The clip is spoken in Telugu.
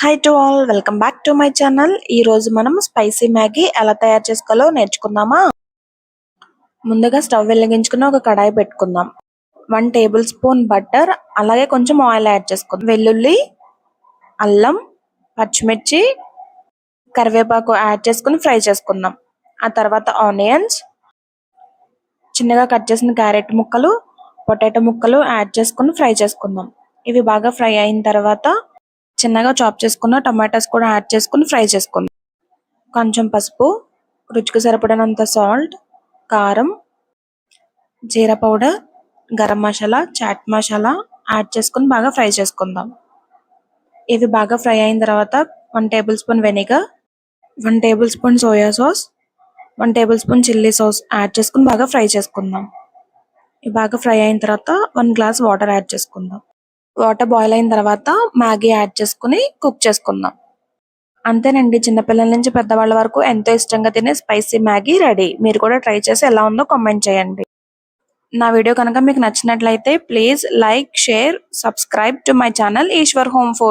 Hi to all, welcome back to my channel. ఈ రోజు మనం స్పైసీ మ్యాగీ ఎలా తయారు చేసుకోవాలో నేర్చుకుందామా. ముందుగా స్టవ్ వెలిగించుకుని ఒక కడాయి పెట్టుకుందాం. 1 టేబుల్ స్పూన్ బటర్, అలాగే కొంచెం ఆయిల్ యాడ్ చేసుకుందాం. వెల్లుల్లి, అల్లం, పచ్చిమిర్చి, కరివేపాకు యాడ్ చేసుకుని ఫ్రై చేసుకుందాం. ఆ తర్వాత ఆనియన్స్, చిన్నగా కట్ చేసిన క్యారెట్ ముక్కలు, పొటాటో ముక్కలు యాడ్ చేసుకుని ఫ్రై చేసుకుందాం. ఇవి బాగా ఫ్రై అయిన తర్వాత చిన్నగా చాప్ చేసుకున్న టమాటాస్ కూడా యాడ్ చేసుకుని ఫ్రై చేసుకుందాం. కొంచెం పసుపు, రుచికి సరిపడినంత సాల్ట్, కారం, జీరా పౌడర్, గరం మసాలా, చాట్ మసాలా యాడ్ చేసుకుని బాగా ఫ్రై చేసుకుందాం. ఇవి బాగా ఫ్రై అయిన తర్వాత 1 table spoon vinegar, 1 table spoon soya sauce, 1 table spoon chilli sauce add చేసుకుని బాగా ఫ్రై చేసుకుందాం. ఇవి బాగా ఫ్రై అయిన తర్వాత 1 గ్లాస్ వాటర్ యాడ్ చేసుకుందాం. వాటర్ బాయిల్ అయిన తర్వాత మ్యాగీ యాడ్ చేసుకుని కుక్ చేసుకుందాం. అంతేనండి, చిన్నపిల్లల నుంచి పెద్దవాళ్ళ వరకు ఎంతో ఇష్టంగా తినే స్పైసీ మ్యాగీ రెడీ. మీరు కూడా ట్రై చేసి ఎలా ఉందో కామెంట్ చేయండి. నా వీడియో కనుక మీకు నచ్చినట్లయితే please like, share, subscribe to my channel Eshwar home food.